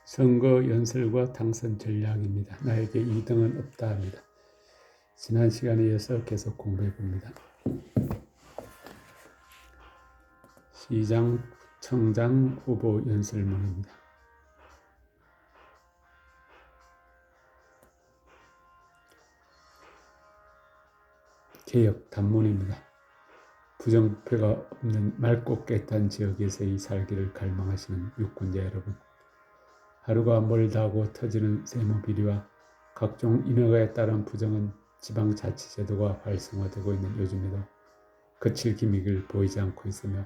선거 연설과 당선 전략입니다. 나에게 2등은 없다 합니다. 지난 시간에 이어서 계속 공부해 봅니다. 시장, 청장 후보 연설문입니다. 개혁 단문입니다. 부정부패가 없는 맑고 깨끗한 지역에서의 살기를 갈망하시는 유권자 여러분, 하루가 멀다고 터지는 세무비리와 각종 인허가에 따른 부정은 지방자치제도가 활성화되고 있는 요즘에도 그칠 기미를 보이지 않고 있으며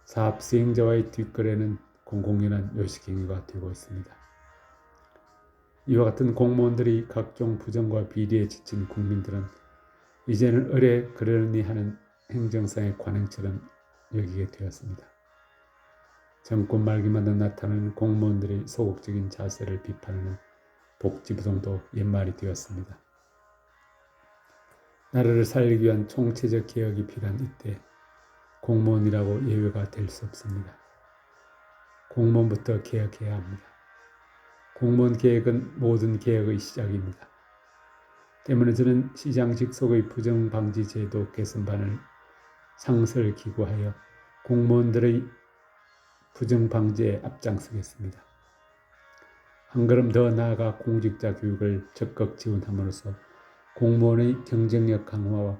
사업 수행자와의 뒷거래는 공공연한 요식행위가 되고 있습니다. 이와 같은 공무원들이 각종 부정과 비리에 지친 국민들은 이제는 의뢰 그러려니 하는 행정상의 관행처럼 여기게 되었습니다. 정권 말기마다 나타나는 공무원들의 소극적인 자세를 비판하는 복지부동도 옛말이 되었습니다. 나라를 살리기 위한 총체적 개혁이 필요한 이때 공무원이라고 예외가 될 수 없습니다. 공무원부터 개혁해야 합니다. 공무원 개혁은 모든 개혁의 시작입니다. 때문에 저는 시장직 속의 부정방지 제도 개선반을 상설 기구하여 공무원들의 부정방지에 앞장서겠습니다. 한 걸음 더 나아가 공직자 교육을 적극 지원함으로써 공무원의 경쟁력 강화와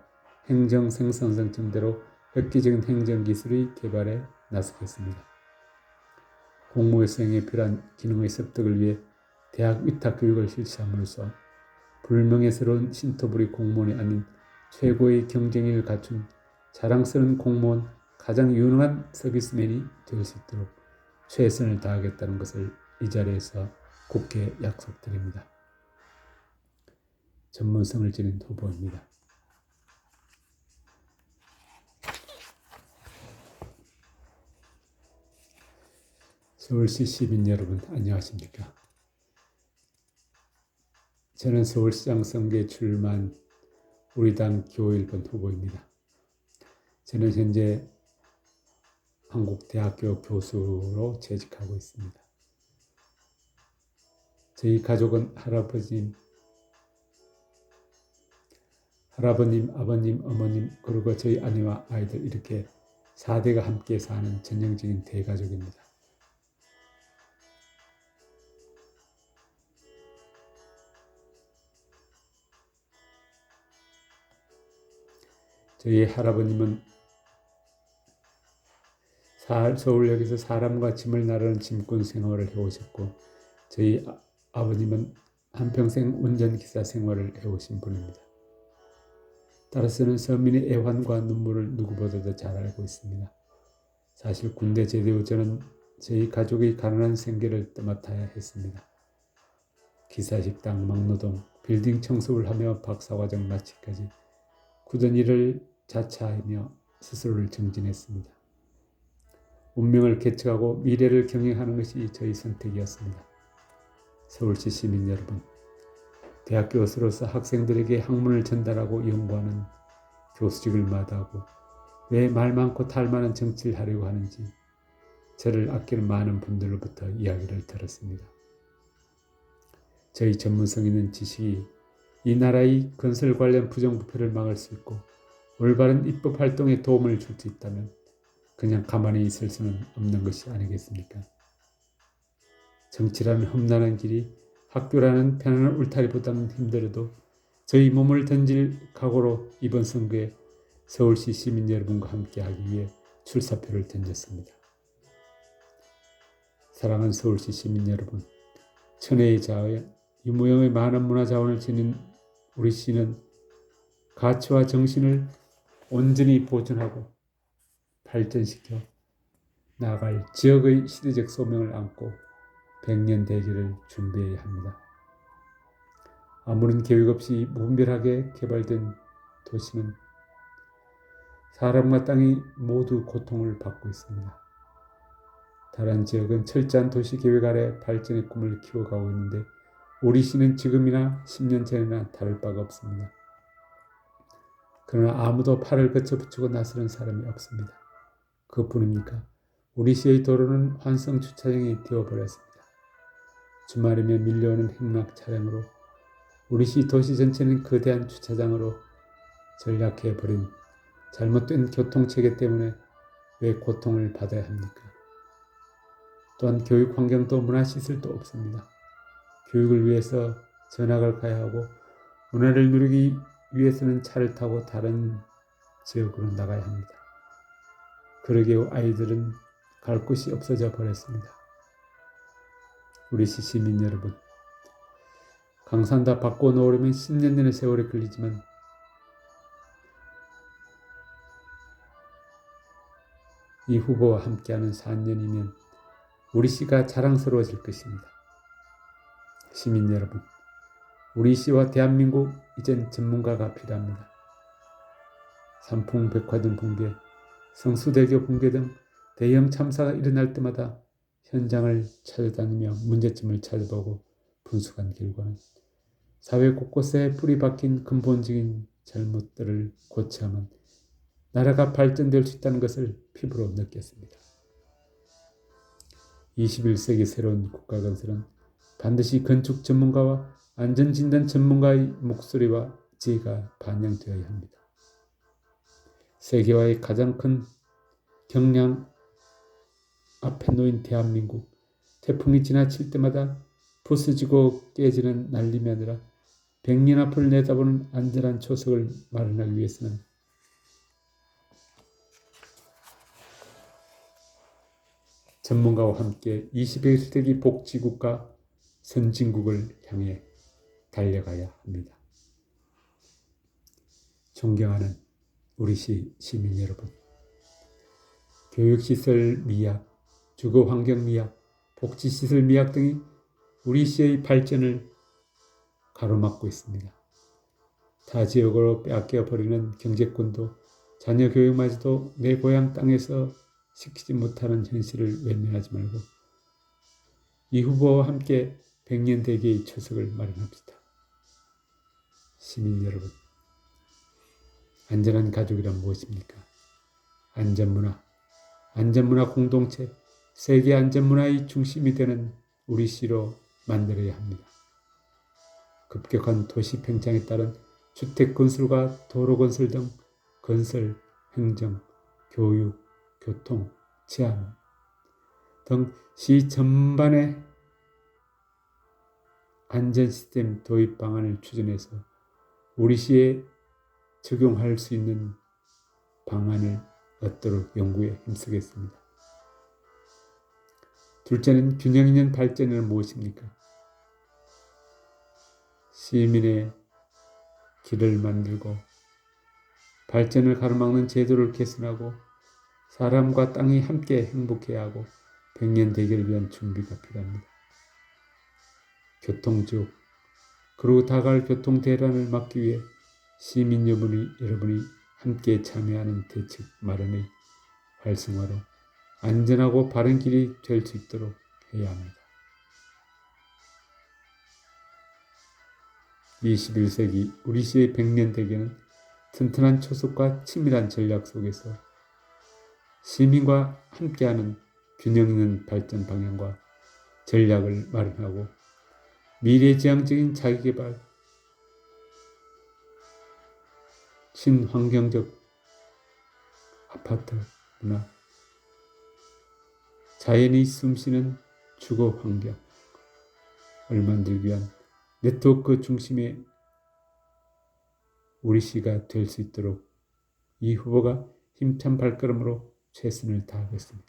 행정 생산성 증대로 획기적인 행정기술의 개발에 나서겠습니다. 공무원 수행에 필요한 기능의 습득을 위해 대학 위탁 교육을 실시함으로써 불명예스러운 신토부리 공무원이 아닌 최고의 경쟁력을 갖춘 자랑스러운 공무원, 가장 유능한 서비스맨이 될 수 있도록 최선을 다하겠다는 것을 이 자리에서 굳게 약속드립니다. 전문성을 지닌 후보입니다. 서울시 시민 여러분, 안녕하십니까? 저는 서울시장 선거에 출마한 우리당 기호 1번 후보입니다. 저는 현재 한국대학교 교수로 재직하고 있습니다. 저희 가족은 할아버님, 아버님, 어머님, 그리고 저희 아내와 아이들 이렇게 4대가 함께 사는 전형적인 대가족입니다. 저희 할아버님은 서울역에서 사람과 짐을 나르는 짐꾼 생활을 해오셨고, 저희 아버님은 한평생 운전기사 생활을 해오신 분입니다. 따라서는 서민의 애환과 눈물을 누구보다도 잘 알고 있습니다. 사실 군대 제대 후 저는 저희 가족의 가난한 생계를 떠맡아야 했습니다. 기사식당, 막노동, 빌딩 청소를 하며 박사과정 마치까지 굳은 일을 자처하며 스스로를 정진했습니다. 운명을 개척하고 미래를 경영하는 것이 저희 선택이었습니다. 서울시 시민 여러분, 대학 교수로서 학생들에게 학문을 전달하고 연구하는 교수직을 마다하고 왜 말 많고 탈 많은 정치를 하려고 하는지 저를 아끼는 많은 분들로부터 이야기를 들었습니다. 저희 전문성 있는 지식이 이 나라의 건설 관련 부정부패를 막을 수 있고 올바른 입법 활동에 도움을 줄 수 있다면 그냥 가만히 있을 수는 없는 것이 아니겠습니까? 정치라는 험난한 길이 학교라는 편안한 울타리보다는 힘들어도 저희 몸을 던질 각오로 이번 선거에 서울시 시민 여러분과 함께하기 위해 출사표를 던졌습니다. 사랑하는 서울시 시민 여러분, 천혜의 자연, 유무형의 많은 문화자원을 지닌 우리 시는 가치와 정신을 온전히 보존하고 발전시켜 나아갈 지역의 시대적 소명을 안고 100년 대계를 준비해야 합니다. 아무런 계획 없이 무분별하게 개발된 도시는 사람과 땅이 모두 고통을 받고 있습니다. 다른 지역은 철저한 도시계획 아래 발전의 꿈을 키워가고 있는데 우리 시는 지금이나 10년 전이나 다를 바가 없습니다. 그러나 아무도 팔을 거쳐붙이고 나서는 사람이 없습니다. 그것뿐입니까? 우리 시의 도로는 환승 주차장이 되어버렸습니다. 주말이면 밀려오는 행락 차량으로 우리 시 도시 전체는 거대한 주차장으로 전락해버린 잘못된 교통체계 때문에 왜 고통을 받아야 합니까? 또한 교육 환경도 문화시설도 없습니다. 교육을 위해서 전학을 가야 하고 문화를 누리기 위해서는 차를 타고 다른 지역으로 나가야 합니다. 그러게요, 아이들은 갈 곳이 없어져 버렸습니다. 우리 시민 여러분, 강산 다 바꿔 놓으려면 10년의 세월이 걸리지만 이 후보와 함께하는 4년이면 우리 시가 자랑스러워질 것입니다. 시민 여러분, 우리 시와 대한민국 이젠 전문가가 필요합니다. 삼풍백화점 붕괴, 성수대교 붕괴 등 대형 참사가 일어날 때마다 현장을 찾아다니며 문제점을 찾아보고 분석한 결과는 사회 곳곳에 뿌리 박힌 근본적인 잘못들을 고쳐야만 나라가 발전될 수 있다는 것을 피부로 느꼈습니다. 21세기 새로운 국가 건설은 반드시 건축 전문가와 안전진단 전문가의 목소리와 지혜가 반영되어야 합니다. 세계화의 가장 큰 경량 앞에 놓인 대한민국, 태풍이 지나칠 때마다 부서지고 깨지는 난림이 아니라 100년 앞을 내다보는 안전한 초석을 마련하기 위해서는 전문가와 함께 21세기 복지국가 선진국을 향해 달려가야 합니다. 존경하는 우리 시민 여러분, 교육시설 미약, 주거환경 미약, 복지시설 미약 등이 우리 시의 발전을 가로막고 있습니다. 타 지역으로 빼앗겨버리는 경제권도 자녀 교육마저도 내 고향 땅에서 시키지 못하는 현실을 외면하지 말고 이 후보와 함께 100년 대계의 초석을 마련합시다. 시민 여러분, 안전한 가족이란 무엇입니까? 안전문화, 안전문화 공동체, 세계 안전문화의 중심이 되는 우리 시로 만들어야 합니다. 급격한 도시 팽창에 따른 주택 건설과 도로 건설 등 건설, 행정, 교육, 교통, 치안 등 시 전반의 안전 시스템 도입 방안을 추진해서 우리 시에 적용할 수 있는 방안을 얻도록 연구에 힘쓰겠습니다. 둘째는 균형 있는 발전은 무엇입니까? 시민의 길을 만들고 발전을 가로막는 제도를 개선하고 사람과 땅이 함께 행복해야 하고 100년 대계를 위한 준비가 필요합니다. 교통지옥, 그리고 다가올 교통 대란을 막기 위해 시민 여러분이 함께 참여하는 대책 마련의 활성화로 안전하고 바른 길이 될 수 있도록 해야 합니다. 21세기 우리 시의 100년 대계는 튼튼한 초석과 치밀한 전략 속에서 시민과 함께하는 균형 있는 발전 방향과 전략을 마련하고 미래지향적인 자기개발, 친환경적 아파트 문화, 자연이 숨쉬는 주거 환경을 만들기 위한 네트워크 중심의 우리 시가 될 수 있도록 이 후보가 힘찬 발걸음으로 최선을 다하겠습니다.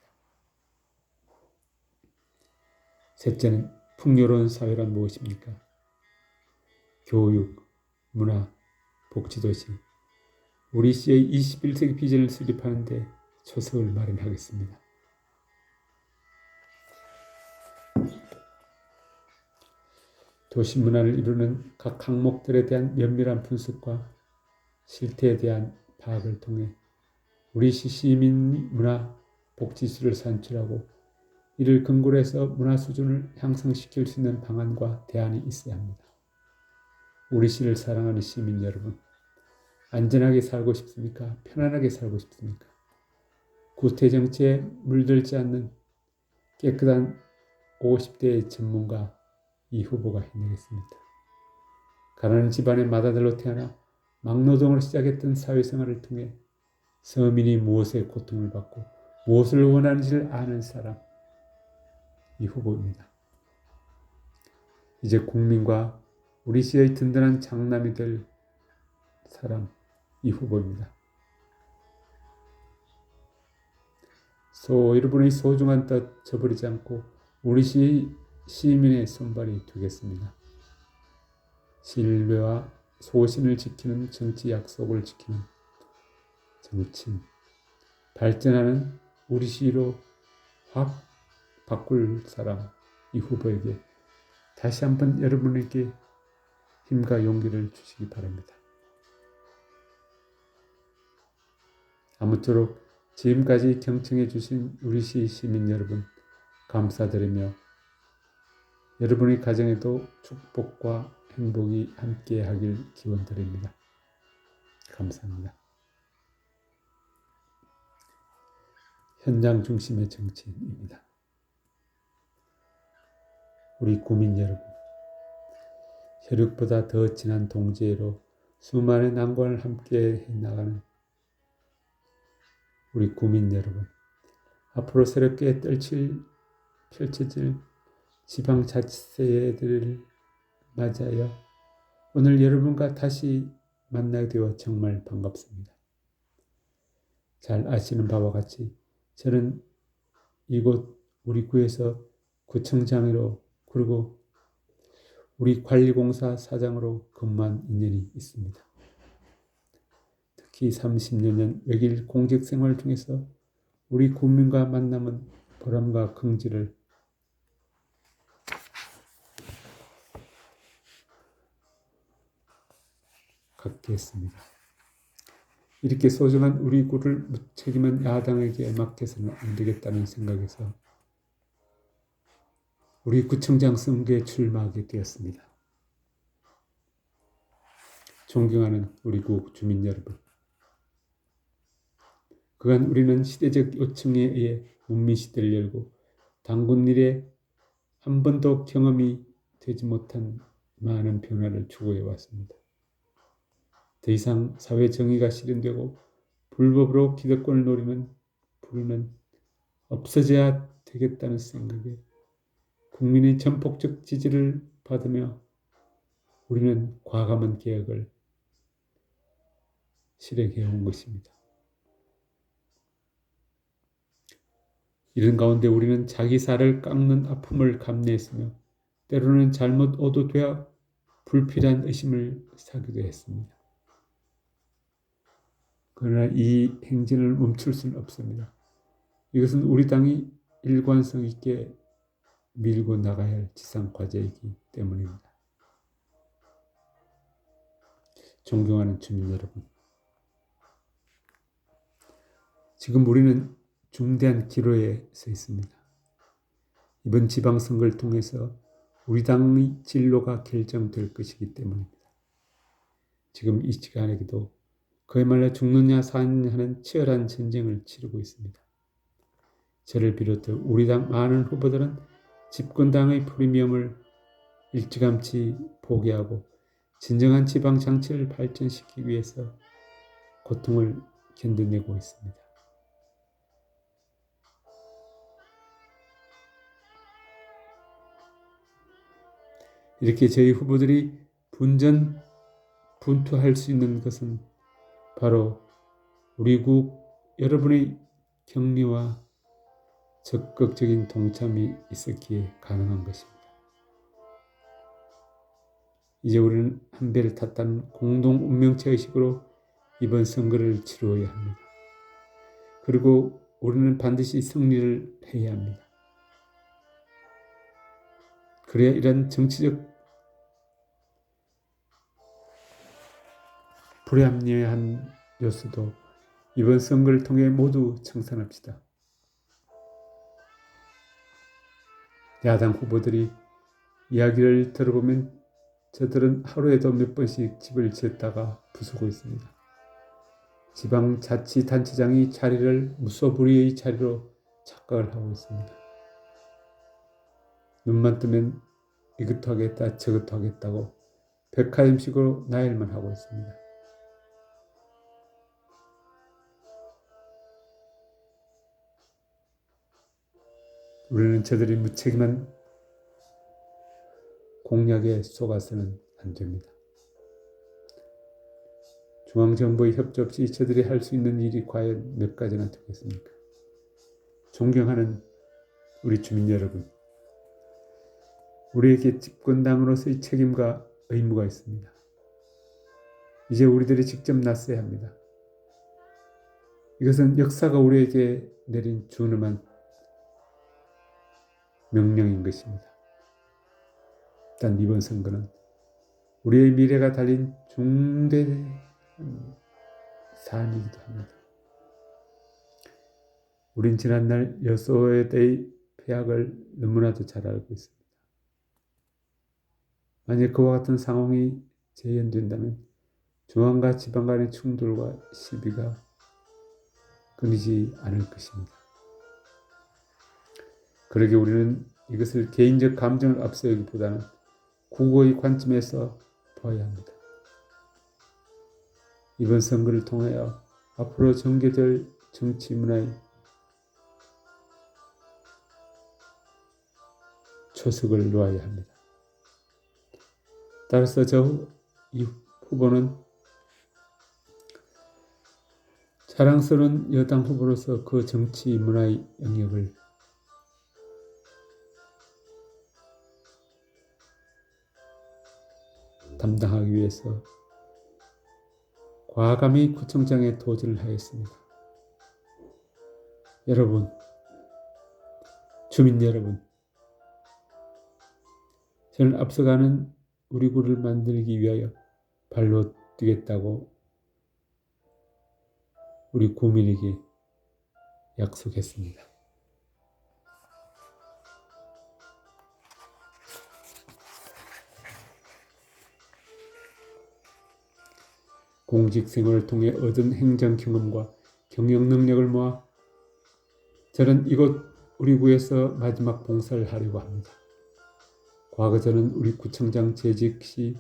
셋째는 풍요로운 사회란 무엇입니까? 교육, 문화, 복지도시, 우리 시의 21세기 비전을 수립하는 데 초석을 마련하겠습니다. 도시 문화를 이루는 각 항목들에 대한 면밀한 분석과 실태에 대한 파악을 통해 우리 시 시민 문화 복지시를 산출하고 이를 근거로 해서 문화 수준을 향상시킬 수 있는 방안과 대안이 있어야 합니다. 우리 시를 사랑하는 시민 여러분, 안전하게 살고 싶습니까? 편안하게 살고 싶습니까? 구태정치에 물들지 않는 깨끗한 50대의 전문가 이 후보가 해내겠습니다. 가난한 집안의 맏아들로 태어나 막노동으로 시작했던 사회생활을 통해 서민이 무엇에 고통을 받고 무엇을 원하는지를 아는 사람, 이 후보입니다. 이제 국민과 우리 시의 든든한 장남이 될 사람, 이 후보입니다. 여러분의 소중한 뜻 저버리지 않고 우리 시 시민의 손발이 되겠습니다. 신뢰와 소신을 지키는 정치 약속을 지키는 정치인, 발전하는 우리 시로 확 바꿀 사람, 이 후보에게 다시 한번 여러분에게 힘과 용기를 주시기 바랍니다. 아무쪼록 지금까지 경청해 주신 우리 시 시민 여러분 감사드리며 여러분의 가정에도 축복과 행복이 함께하길 기원드립니다. 감사합니다. 현장 중심의 정치인입니다. 우리 국민 여러분, 혈육보다 더 진한 동지애로 수많은 난관을 함께 해나가는 우리 국민 여러분, 앞으로 새롭게 펼쳐질 지방자치제들을 맞아요. 오늘 여러분과 다시 만나게 되어 정말 반갑습니다. 잘 아시는 바와 같이 저는 이곳 우리 구에서 구청장으로 그리고 우리 관리공사 사장으로 근무한 인연이 있습니다. 특히 30여 년 외길 공직생활 중에서 우리 국민과 만남은 보람과 긍지를 갖게 했습니다. 이렇게 소중한 우리 구를 무책임한 야당에게 맡겨서는 안 되겠다는 생각에서 우리 구청장 선거에 출마하게 되었습니다. 존경하는 우리 구 주민 여러분, 그간 우리는 시대적 요청에 의해 문민시대를 열고 단군 일에 한 번도 경험이 되지 못한 많은 변화를 추구해 왔습니다. 더 이상 사회 정의가 실현되고 불법으로 기득권을 노리는 부류는 없어져야 되겠다는 생각에 국민의 전폭적 지지를 받으며 우리는 과감한 개혁을 실행해 온 것입니다. 이런 가운데 우리는 자기 살을 깎는 아픔을 감내했으며 때로는 잘못 오도되어 불필요한 의심을 사기도 했습니다. 그러나 이 행진을 멈출 수는 없습니다. 이것은 우리 당이 일관성 있게 밀고 나가야 할 지상과제이기 때문입니다. 존경하는 주민 여러분, 지금 우리는 중대한 기로에 서 있습니다. 이번 지방선거를 통해서 우리 당의 진로가 결정될 것이기 때문입니다. 지금 이 시간에도 그야말로 죽느냐 사느냐 하는 치열한 전쟁을 치르고 있습니다. 저를 비롯해 우리 당 많은 후보들은 집권당의 프리미엄을 일찌감치 포기하고 진정한 지방정치를 발전시키기 위해서 고통을 견뎌내고 있습니다. 이렇게 저희 후보들이 분투할 수 있는 것은 바로 우리 국 여러분의 격려와 적극적인 동참이 있었기에 가능한 것입니다. 이제 우리는 한 배를 탔다는 공동 운명체의식으로 이번 선거를 치루어야 합니다. 그리고 우리는 반드시 승리를 해야 합니다. 그래야 이런 정치적 불합리한 요소도 이번 선거를 통해 모두 청산합시다. 야당 후보들이 이야기를 들어보면 저들은 하루에도 몇 번씩 집을 지었다가 부수고 있습니다. 지방자치단체장이 자리를 무소불위의 자리로 착각을 하고 있습니다. 눈만 뜨면 이것도 하겠다 저것도 하겠다고 백화점식으로 나열만 하고 있습니다. 우리는 저들이 무책임한 공약에 속아서는 안 됩니다. 중앙정부의 협조 없이 저들이 할 수 있는 일이 과연 몇 가지나 되겠습니까? 존경하는 우리 주민 여러분, 우리에게 집권당으로서의 책임과 의무가 있습니다. 이제 우리들이 직접 나서야 합니다. 이것은 역사가 우리에게 내린 준엄한 명령인 것입니다. 일단 이번 선거는 우리의 미래가 달린 중대한 사안이기도 합니다. 우린 지난날 여소야대의 폐악을 너무나도 잘 알고 있습니다. 만약 그와 같은 상황이 재현된다면 중앙과 지방 간의 충돌과 시비가 끊이지 않을 것입니다. 그러게 우리는 이것을 개인적 감정을 앞세우기보다는 국어의 관점에서 봐야 합니다. 이번 선거를 통하여 앞으로 전개될 정치 문화의 초석을 놓아야 합니다. 따라서 이 후보는 자랑스러운 여당 후보로서 그 정치 문화의 영역을 담당하기 위해서 과감히 구청장에 도전을 하였습니다. 여러분, 주민 여러분, 저는 앞서가는 우리 구를 만들기 위하여 발로 뛰겠다고 우리 구민에게 약속했습니다. 공직 생활을 통해 얻은 행정 경험과 경영 능력을 모아 저는 이곳 우리 구에서 마지막 봉사를 하려고 합니다. 과거 저는 우리 구청장 재직 시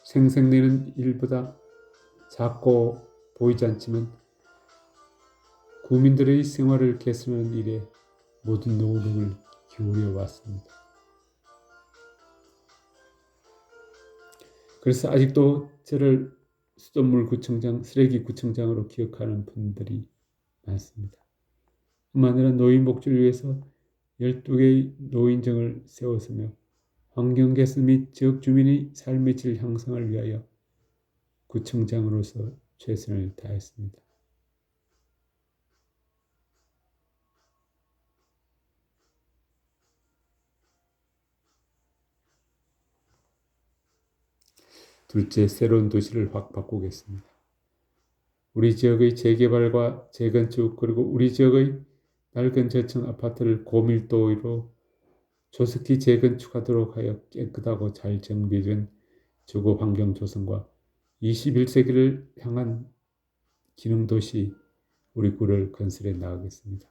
생색내는 일보다 작고 보이지 않지만 구민들의 생활을 개선하는 일에 모든 노력을 기울여 왔습니다. 그래서 아직도 저를 수돗물 구청장, 쓰레기 구청장으로 기억하는 분들이 많습니다. 뿐만 아니라 노인 복지를 위해서 12개의 노인정을 세웠으며 환경 개선 및 지역 주민의 삶의 질 향상을 위하여 구청장으로서 최선을 다했습니다. 둘째, 새로운 도시를 확 바꾸겠습니다. 우리 지역의 재개발과 재건축 그리고 우리 지역의 낡은 저층 아파트를 고밀도로 조속히 재건축하도록 하여 깨끗하고 잘 정비된 주거 환경 조성과 21세기를 향한 기능도시 우리 구를 건설해 나가겠습니다.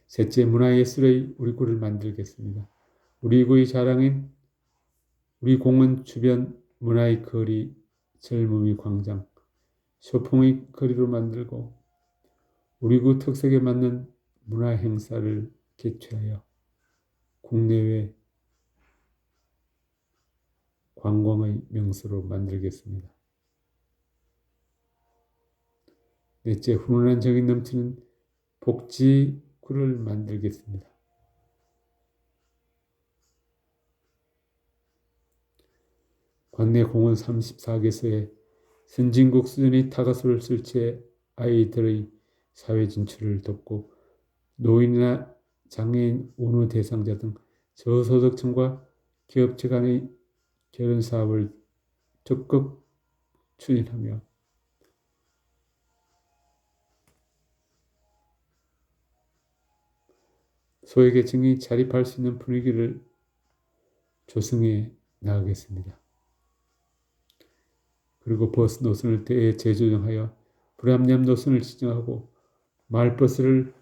셋째, 문화예술의 우리 구를 만들겠습니다. 우리 구의 자랑인 우리 공원 주변 문화의 거리, 젊음의 광장, 소풍의 거리로 만들고 우리 구 특색에 맞는 문화 행사를 개최하여 국내외 관광의 명소로 만들겠습니다. 넷째, 훈훈한 정이 넘치는 복지구를 만들겠습니다. 관내 공원 34개소에 선진국 수준의 타가소를 설치해 아이들의 사회 진출을 돕고 노인이나 장애인 운우 대상자 등 저소득층과 기업체 간의 결혼 사업을 적극 추진하며 소외계층이 자립할 수 있는 분위기를 조성해 나가겠습니다. 그리고 버스 노선을 재조정하여 불합리한 노선을 지정하고 마을버스를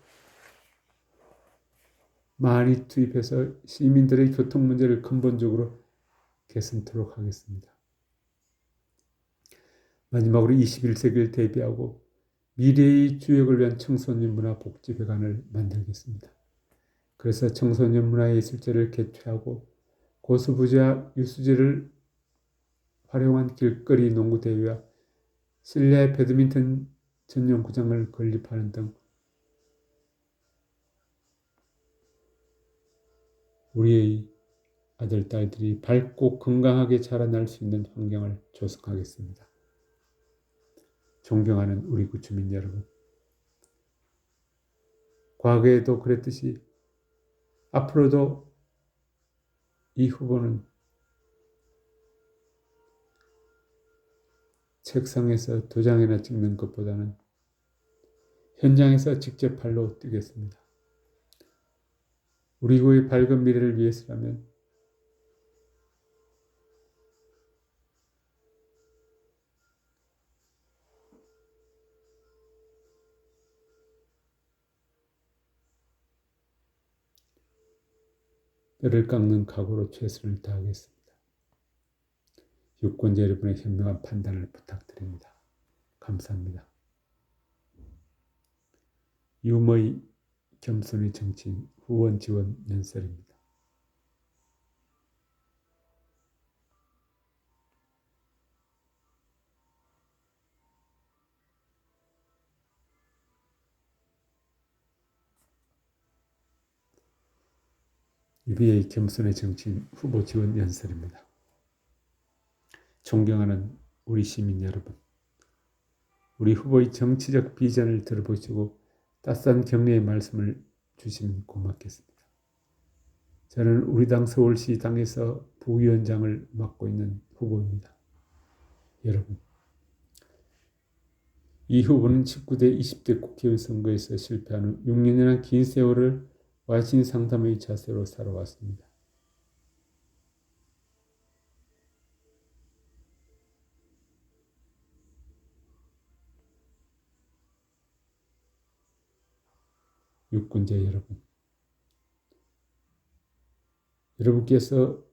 많이 투입해서 시민들의 교통 문제를 근본적으로 개선토록 하겠습니다. 마지막으로 21세기를 대비하고 미래의 주역을 위한 청소년 문화 복지회관을 만들겠습니다. 그래서 청소년 문화예술제를 개최하고 고수부지와 유수제를 활용한 길거리 농구대회와 실내 배드민턴 전용 구장을 건립하는 등 우리의 아들, 딸들이 밝고 건강하게 자라날 수 있는 환경을 조성하겠습니다. 존경하는 우리 구주민 여러분, 과거에도 그랬듯이 앞으로도 이 후보는 책상에서 도장이나 찍는 것보다는 현장에서 직접 발로 뛰겠습니다. 우리 구의 밝은 미래를 위해서라면 뼈를 깎는 각오로 최선을 다하겠습니다. 유권자 여러분의 현명한 판단을 부탁드립니다. 감사합니다. 유머의 겸손의 정치인 후원 지원 연설입니다. 유비의 겸손의 정치인 후보 지원 연설입니다. 존경하는 우리 시민 여러분, 우리 후보의 정치적 비전을 들어보시고 따스한 격려의 말씀을 주시면 고맙겠습니다. 저는 우리 당 서울시 당에서 부위원장을 맡고 있는 후보입니다. 여러분, 이 후보는 19대 20대 국회의원 선거에서 실패한 후 6년이나 긴 세월을 와신 상담의 자세로 살아왔습니다. 유권자 여러분, 여러분께서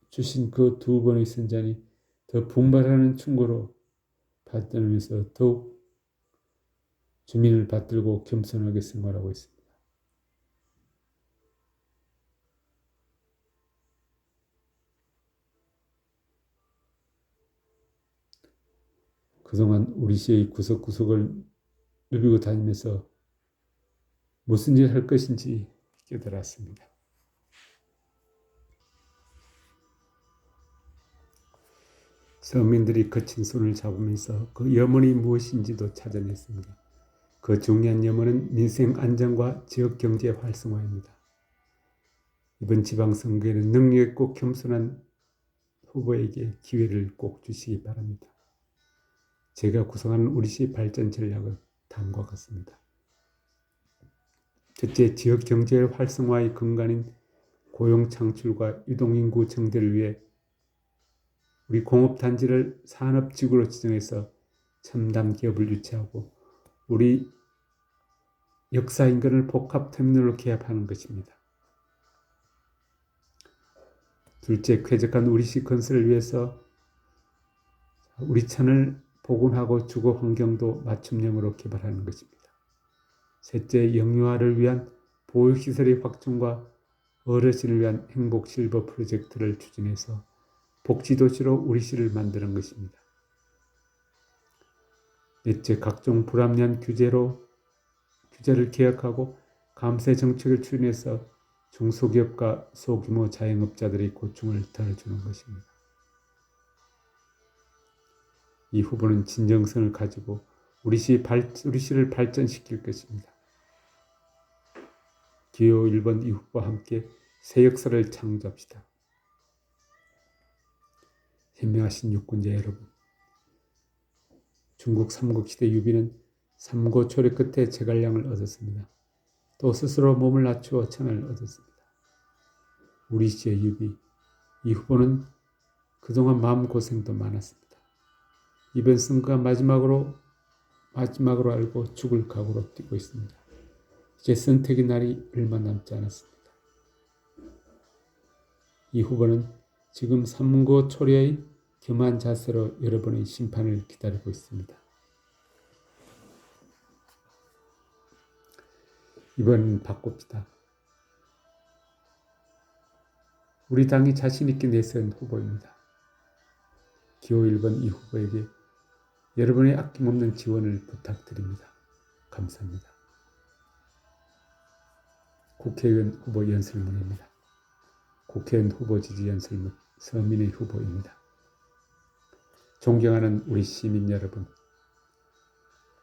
주신 그 두 번의 선잔이 더 분발하는 충고로 받들면서 더욱 주민을 받들고 겸손하게 생활하고 있습니다. 그동안 우리 시의 구석구석을 누비고 다니면서 무슨 일 할 것인지 깨달았습니다. 서민들이 거친 손을 잡으면서 그 염원이 무엇인지도 찾아냈습니다. 그 중요한 염원은 민생 안정과 지역 경제 활성화입니다. 이번 지방선거에는 능력있고 겸손한 후보에게 기회를 꼭 주시기 바랍니다. 제가 구성하는 우리시 발전 전략은 다음과 같습니다. 첫째, 지역 경제 활성화의 근간인 고용 창출과 유동인구 증대를 위해 우리 공업단지를 산업지구로 지정해서 첨단 기업을 유치하고 우리 역사 인근을 복합터미널로 개합하는 것입니다. 둘째, 쾌적한 우리시 건설을 위해서 우리천을 복원하고 주거 환경도 맞춤형으로 개발하는 것입니다. 셋째, 영유아를 위한 보육시설의 확충과 어르신을 위한 행복실버 프로젝트를 추진해서 복지도시로 우리시를 만드는 것입니다. 넷째, 각종 불합리한 규제를 개혁하고 감세 정책을 추진해서 중소기업과 소규모 자영업자들의 고충을 덜어주는 것입니다. 이 후보는 진정성을 가지고 우리시를 발전시킬 것입니다. 기호 1번 이 후보와 함께 새 역사를 창조합시다. 현명하신 유권자 여러분, 중국 삼국시대 유비는 삼고초려 끝에 제갈량을 얻었습니다. 또 스스로 몸을 낮추어 천을 얻었습니다. 우리 시의 유비, 이 후보는 그동안 마음고생도 많았습니다. 이번 선거가 마지막으로 알고 죽을 각오로 뛰고 있습니다. 이제 선택의 날이 얼마 남지 않았습니다. 이 후보는 지금 삼고초려의 겸한 자세로 여러분의 심판을 기다리고 있습니다. 이번 바꿉시다. 우리 당이 자신있게 내세운 후보입니다. 기호 1번 이 후보에게 여러분의 아낌없는 지원을 부탁드립니다. 감사합니다. 국회의원 후보 연설문입니다. 국회의원 후보 지지 연설문 서민의 후보입니다. 존경하는 우리 시민 여러분,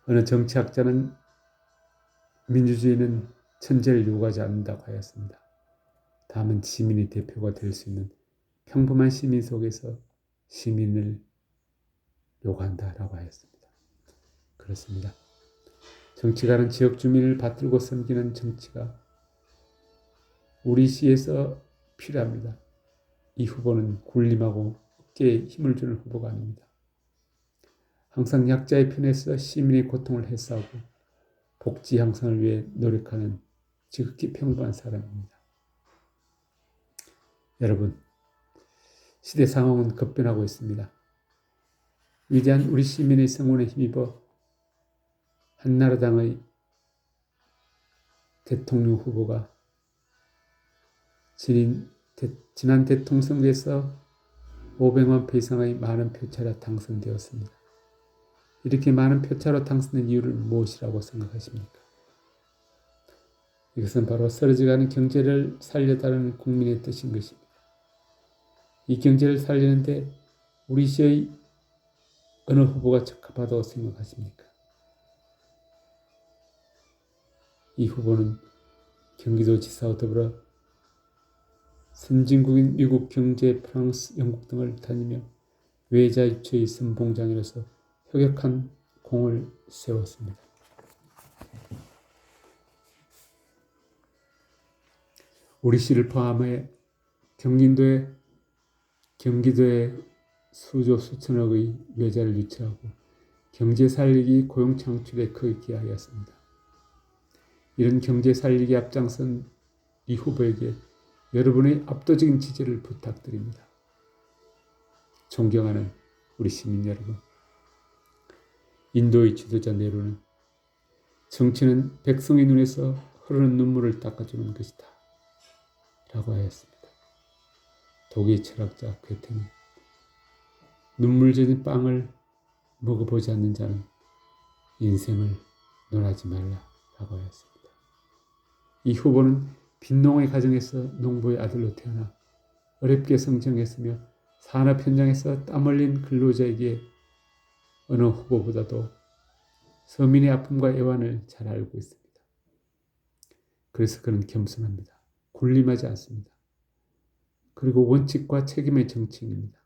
어느 정치학자는 민주주의는 천재를 요구하지 않는다고 하였습니다. 다만 시민의 대표가 될 수 있는 평범한 시민 속에서 시민을 요구한다라고 하였습니다. 그렇습니다. 정치가는 지역 주민을 받들고 섬기는 정치가 우리 시에서 필요합니다. 이 후보는 굴림하고 어깨에 힘을 주는 후보가 아닙니다. 항상 약자의 편에서 시민의 고통을 해소하고 복지 향상을 위해 노력하는 지극히 평범한 사람입니다. 여러분, 시대 상황은 급변하고 있습니다. 위대한 우리 시민의 성원에 힘입어 한나라당의 대통령 후보가 지난 대통령 선거에서 500만 표 이상의 많은 표차로 당선되었습니다. 이렇게 많은 표차로 당선된 이유를 무엇이라고 생각하십니까? 이것은 바로 쓰러져가는 경제를 살려달라는 국민의 뜻인 것입니다. 이 경제를 살리는데 우리 시의 어느 후보가 적합하다고 생각하십니까? 이 후보는 경기도지사와 더불어 선진국인 미국, 경제, 프랑스, 영국 등을 다니며 외자 입처의 선봉장이로서 혁혁한 공을 세웠습니다. 우리 시를 포함해 경기도에 수조 수천억의 외자를 유치하고 경제 살리기, 고용 창출에 크게 기여하였습니다. 이런 경제 살리기 앞장선 이 후보에게 여러분의 압도적인 지지를 부탁드립니다. 존경하는 우리 시민 여러분, 인도의 지도자 네로는 정치는 백성의 눈에서 흐르는 눈물을 닦아주는 것이다 라고 하였습니다. 독일 철학자 괴테는 눈물 젖은 빵을 먹어보지 않는 자는 인생을 논하지 말라 라고 하였습니다. 이 후보는 빈농의 가정에서 농부의 아들로 태어나 어렵게 성장했으며 산업 현장에서 땀 흘린 근로자에게 어느 후보보다도 서민의 아픔과 애환을 잘 알고 있습니다. 그래서 그는 겸손합니다. 군림하지 않습니다. 그리고 원칙과 책임의 정치인입니다.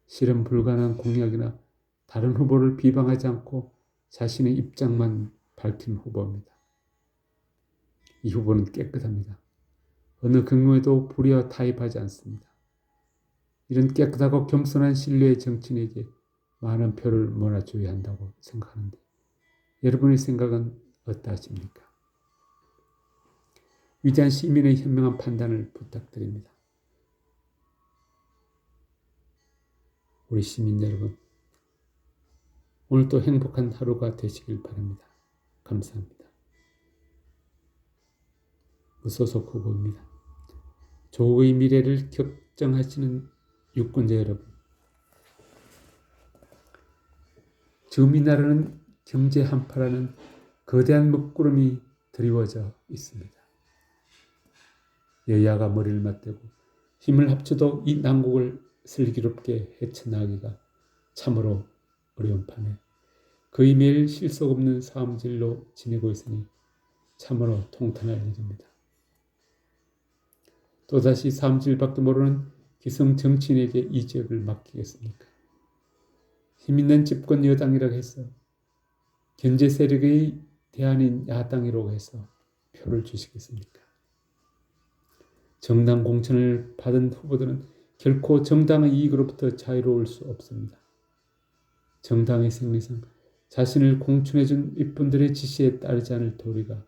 실현 불가능한 공약이나 다른 후보를 비방하지 않고 자신의 입장만 밝힌 후보입니다. 이 후보는 깨끗합니다. 어느 경우에도 불의와 타협하지 않습니다. 이런 깨끗하고 겸손한 신뢰의 정치인에게 많은 표를 몰아줘야 한다고 생각하는데 여러분의 생각은 어떠하십니까? 위대한 시민의 현명한 판단을 부탁드립니다. 우리 시민 여러분, 오늘도 행복한 하루가 되시길 바랍니다. 감사합니다. 무소속 후보입니다. 조국의 미래를 걱정하시는 유권자 여러분, 지금 이 나라는 경제 한파라는 거대한 먹구름이 드리워져 있습니다. 여야가 머리를 맞대고 힘을 합쳐도 이 난국을 슬기롭게 헤쳐나가기가 참으로 어려운 판에 거의 매일 실속 없는 싸움질로 지내고 있으니 참으로 통탄할 일입니다. 또다시 싸움질밖에 모르는 기성 정치인에게 이 지역을 맡기겠습니까? 힘있는 집권 여당이라고 해서 견제 세력의 대안인 야당이라고 해서 표를 주시겠습니까? 정당 공천을 받은 후보들은 결코 정당의 이익으로부터 자유로울 수 없습니다. 정당의 생리상 자신을 공천해준 이분들의 지시에 따르지 않을 도리가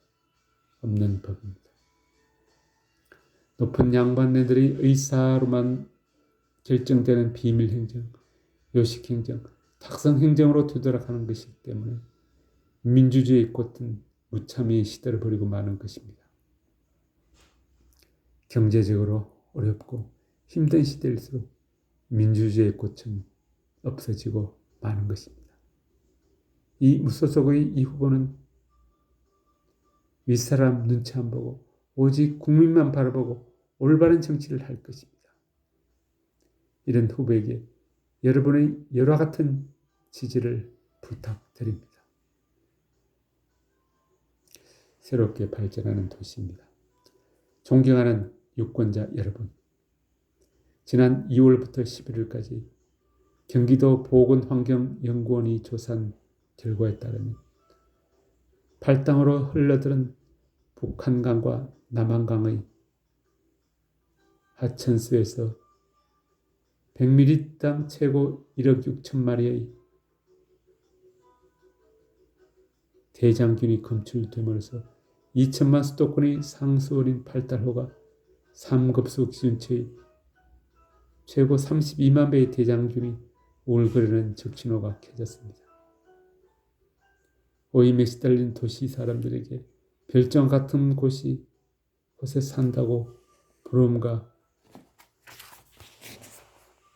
없는 법입니다. 높은 양반네들의 의사로만 결정되는 비밀행정, 요식행정, 탁성행정으로 되돌아가는 것이기 때문에 민주주의의 꽃은 무참히 시대를 버리고 마는 것입니다. 경제적으로 어렵고 힘든 시대일수록 민주주의의 꽃은 없어지고 마는 것입니다. 이 무소속의 이 후보는 윗사람 눈치 안 보고 오직 국민만 바라보고 올바른 정치를 할 것입니다. 이런 후보에게 여러분의 여러 같은 지지를 부탁드립니다. 새롭게 발전하는 도시입니다. 존경하는 유권자 여러분, 지난 2월부터 11월까지 경기도 보건환경연구원이 조사한 결과에 따르면 팔당으로 흘러드는 북한강과 남한강의 하천수에서 100ml당 최고 1억 6천 마리의 대장균이 검출됨으로써 2천만 수도권의 상수원인 팔달호가 3급수 기준치의 최고 32만 배의 대장균이 우글거리는 적신호가 켜졌습니다. 오임에 시달린 도시 사람들에게 별정 같은 곳에 산다고 부러움과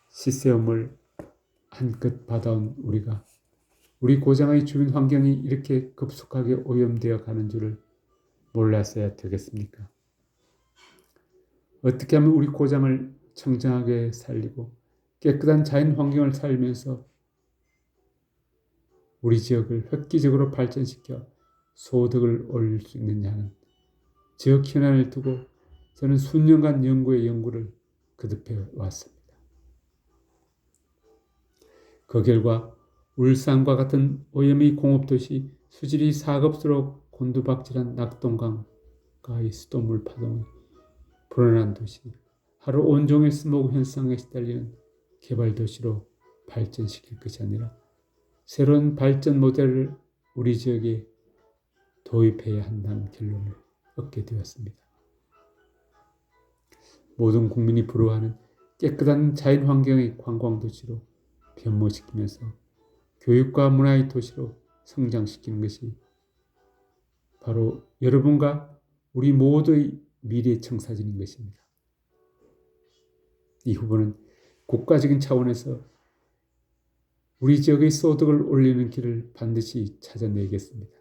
시세움을 한껏 받아온 우리가 우리 고장의 주민 환경이 이렇게 급속하게 오염되어 가는 줄을 몰랐어야 되겠습니까? 어떻게 하면 우리 고장을 청정하게 살리고 깨끗한 자연 환경을 살면서 우리 지역을 획기적으로 발전시켜 소득을 올릴 수 있느냐는 지역 현안을 두고 저는 수년간 연구를 거듭해 왔습니다. 그 결과 울산과 같은 오염의 공업도시 수질이 4급수로 곤두박질한 낙동강가의 수돗물 파동이 불어난 도시, 하루 온종일 스모그 현상에 시달리는 개발도시로 발전시킬 것이 아니라 새로운 발전 모델을 우리 지역에 도입해야 한다는 결론을 얻게 되었습니다. 모든 국민이 부러워하는 깨끗한 자연환경의 관광도시로 변모시키면서 교육과 문화의 도시로 성장시키는 것이 바로 여러분과 우리 모두의 미래 청사진인 것입니다. 이 후보는 국가적인 차원에서 우리 지역의 소득을 올리는 길을 반드시 찾아내겠습니다.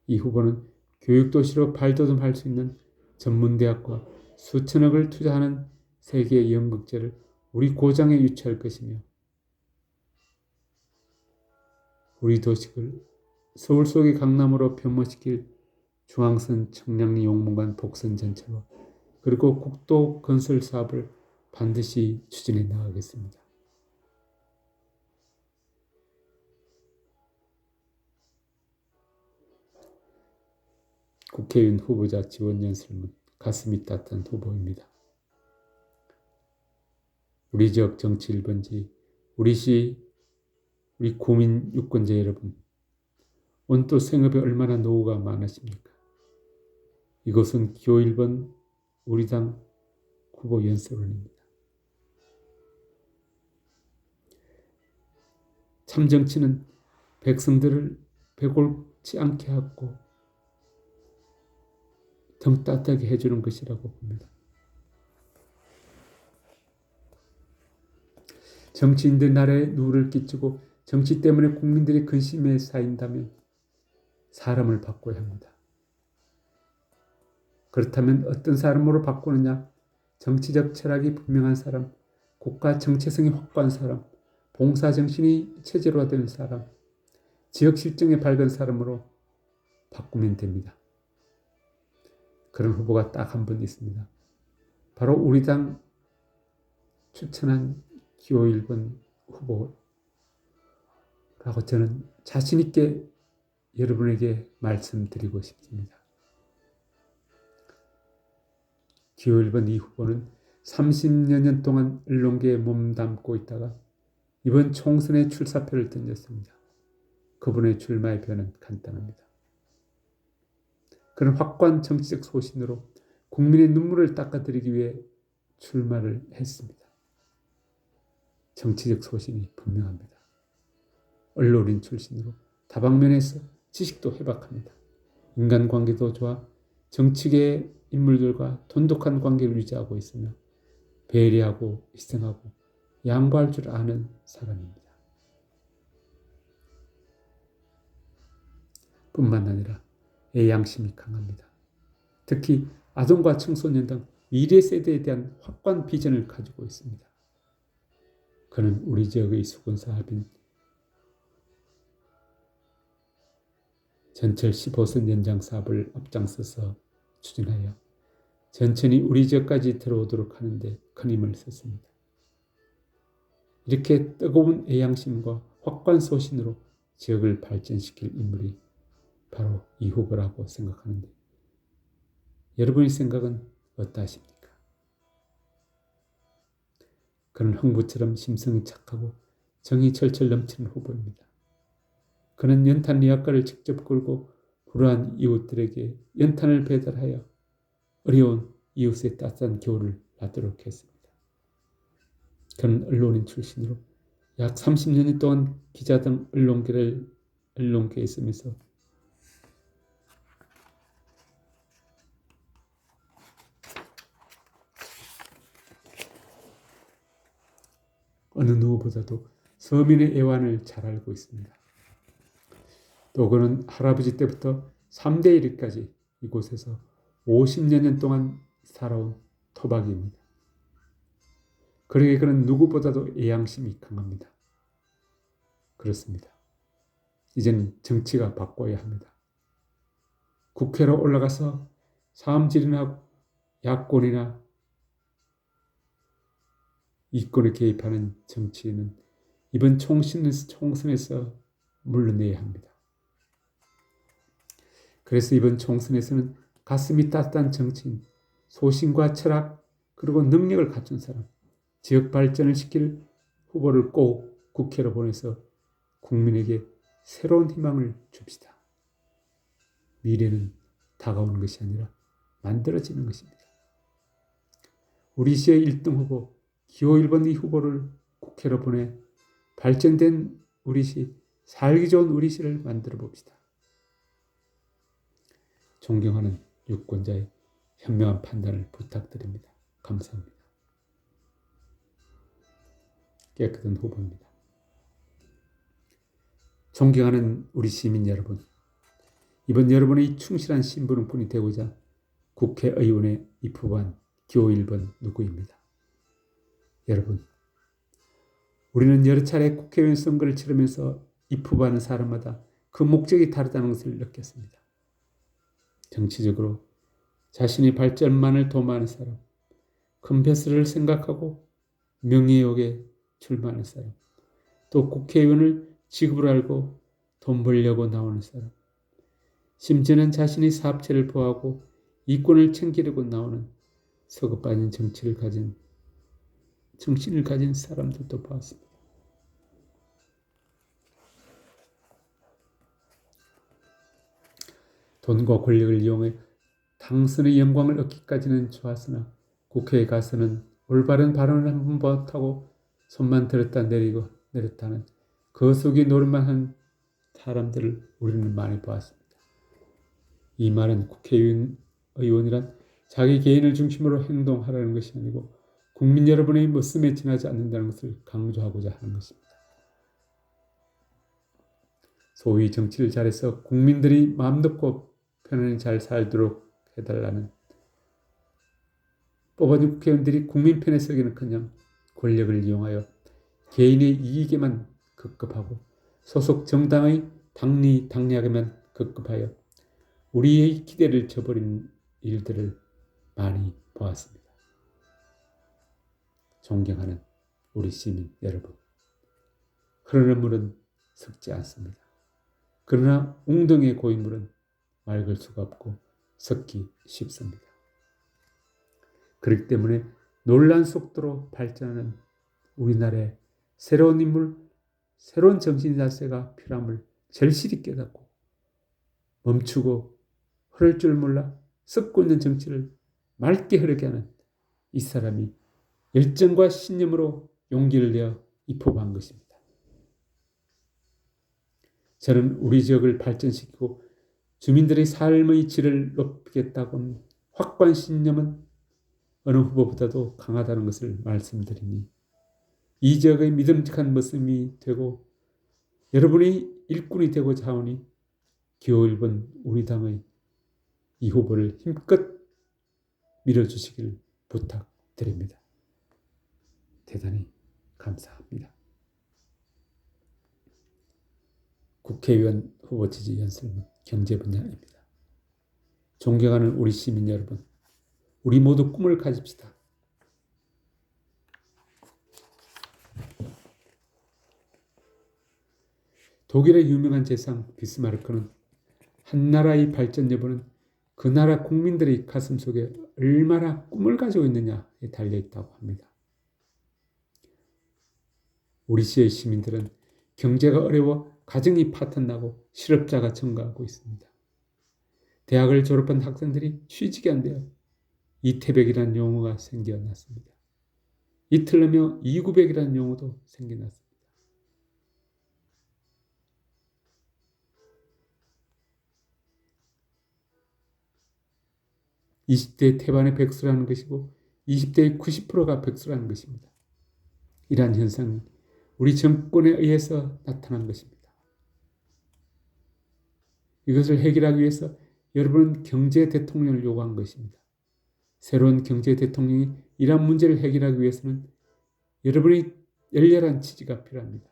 이 후보는 교육도시로 발돋움할 수 있는 전문대학과 수천억을 투자하는 세계 연극제를 우리 고장에 유치할 것이며 우리 도시를 서울 속의 강남으로 변모시킬 중앙선 청량리 용문관 복선 전체와 그리고 국도 건설 사업을 반드시 추진해 나가겠습니다. 국회의원 후보자 지원 연설문 가슴이 따뜻한 후보입니다. 우리 지역 정치 1번지, 우리 시, 우리 국민 유권자 여러분, 온또 생업에 얼마나 노후가 많으십니까? 이것은 기호 1번 우리 당 후보 연설문입니다. 참정치는 백성들을 배골치 않게 하고 등 따뜻하게 해주는 것이라고 봅니다. 정치인들 나라에 누를 끼치고 정치 때문에 국민들이 근심에 쌓인다면 사람을 바꿔야 합니다. 그렇다면 어떤 사람으로 바꾸느냐? 정치적 철학이 분명한 사람, 국가 정체성이 확고한 사람, 봉사정신이 체질화된 사람, 지역 실정에 밝은 사람으로 바꾸면 됩니다. 그런 후보가 딱 한 분 있습니다. 바로 우리 당 추천한 기호 1번 후보라고 저는 자신 있게 여러분에게 말씀드리고 싶습니다. 기호 1번 이 후보는 30여 년 동안 언론계에 몸담고 있다가 이번 총선에 출사표를 던졌습니다. 그분의 출마의 변은 간단합니다. 그런 확고한 정치적 소신으로 국민의 눈물을 닦아드리기 위해 출마를 했습니다. 정치적 소신이 분명합니다. 언론인 출신으로 다방면에서 지식도 해박합니다. 인간관계도 좋아 정치계 인물들과 돈독한 관계를 유지하고 있으며 배려하고 희생하고 양보할 줄 아는 사람입니다. 뿐만 아니라 애양심이 강합니다. 특히 아동과 청소년 등 미래 세대에 대한 확고한 비전을 가지고 있습니다. 그는 우리 지역의 수군사업인 전철 15선 연장 사업을 앞장서서 추진하여 전천이 우리 지역까지 들어오도록 하는데 큰 힘을 썼습니다. 이렇게 뜨거운 애양심과 확고한 소신으로 지역을 발전시킬 인물이 바로 이 후보라고 생각하는데 여러분의 생각은 어떠하십니까? 그는 흥부처럼 심성이 착하고 정이 철철 넘치는 후보입니다. 그는 연탄 리학과를 직접 끌고 불우한 이웃들에게 연탄을 배달하여 어려운 이웃의 따뜻한 겨울을 나도록 했습니다. 그는 언론인 출신으로 약 30년 동안 기자 등 언론계에 있으면서 어느 누구보다도 서민의 애환을 잘 알고 있습니다. 또 그는 할아버지 때부터 3대 1까지 이곳에서 50여 년 동안 살아온 토박이입니다. 그러기에 그는 누구보다도 애양심이 강합니다. 그렇습니다. 이제는 정치가 바꿔야 합니다. 국회로 올라가서 사람질이나 야권이나 이권에 개입하는 정치인은 이번 총선에서 물러내야 합니다. 그래서 이번 총선에서는 가슴이 따뜻한 정치인, 소신과 철학 그리고 능력을 갖춘 사람, 지역 발전을 시킬 후보를 꼭 국회로 보내서 국민에게 새로운 희망을 줍시다. 미래는 다가오는 것이 아니라 만들어지는 것입니다. 우리 시의 1등 후보 기호 1번 이 후보를 국회로 보내 발전된 우리 시, 살기 좋은 우리 시를 만들어 봅시다. 존경하는 유권자의 현명한 판단을 부탁드립니다. 감사합니다. 깨끗한 후보입니다. 존경하는 우리 시민 여러분, 이번 여러분의 충실한 심부름꾼이 되고자 국회의원에 입후보한 기호 1번 누구입니다. 여러분, 우리는 여러 차례 국회의원 선거를 치르면서 입후보하는 사람마다 그 목적이 다르다는 것을 느꼈습니다. 정치적으로 자신의 발전만을 도모하는 사람, 큰 벼슬을 생각하고 명예욕에 출마하는 사람, 또 국회의원을 직업으로 알고 돈 벌려고 나오는 사람, 심지어는 자신의 사업체를 보호하고 이권을 챙기려고 나오는 서급빠진 정신을 가진 사람들도 보았습니다. 돈과 권력을 이용해 당선의 영광을 얻기까지는 좋았으나 국회에 가서는 올바른 발언을 한 번 못하고 손만 들었다 내렸다는 거수기 노릇만 한 사람들을 우리는 많이 보았습니다. 이 말은 국회의원이란 자기 개인을 중심으로 행동하라는 것이 아니고 국민 여러분의 머슴에 지나지 않는다는 것을 강조하고자 하는 것입니다. 소위 정치를 잘해서 국민들이 마음 놓고 편안히 잘 살도록 해달라는 뽑아준 국회의원들이 국민 편에 서기는커녕 권력을 이용하여 개인의 이익에만 급급하고 소속 정당의 당리당략에만 급급하여 우리의 기대를 저버린 일들을 많이 보았습니다. 존경하는 우리 시민 여러분, 흐르는 물은 섞지 않습니다. 그러나 웅덩이의 고인물은 맑을 수가 없고 섞기 쉽습니다. 그렇기 때문에 놀란 속도로 발전하는 우리나라의 새로운 인물, 새로운 정신 자세가 필요함을 절실히 깨닫고 멈추고 흐를 줄 몰라 썩고 있는 정치를 맑게 흐르게 하는 이 사람이 열정과 신념으로 용기를 내어 입후보한 것입니다. 저는 우리 지역을 발전시키고 주민들의 삶의 질을 높이겠다고는 확고한 신념은 어느 후보보다도 강하다는 것을 말씀드리니 이 지역의 믿음직한 모습이 되고 여러분이 일꾼이 되고자 하오니 기호 1번 우리 당의 이 후보를 힘껏 밀어주시길 부탁드립니다. 대단히 감사합니다. 국회의원 후보 지지 연설문 경제 분야입니다. 존경하는 우리 시민 여러분, 우리 모두 꿈을 가집시다. 독일의 유명한 재상 비스마르크는 한 나라의 발전 여부는 그 나라 국민들의 가슴 속에 얼마나 꿈을 가지고 있느냐에 달려있다고 합니다. 우리 시의 시민들은 경제가 어려워 가정이 파탄나고 실업자가 증가하고 있습니다. 대학을 졸업한 학생들이 취직이 안 돼요. 이태백이라는 용어가 생겨났습니다. 이틀러며 이구백이라는 용어도 생겨났습니다. 20대 태반의 백수라는 것이고 20대의 90%가 백수라는 것입니다. 이러한 현상은 우리 정권에 의해서 나타난 것입니다. 이것을 해결하기 위해서 여러분은 경제 대통령을 요구한 것입니다. 새로운 경제 대통령이 이러한 문제를 해결하기 위해서는 여러분의 열렬한 지지가 필요합니다.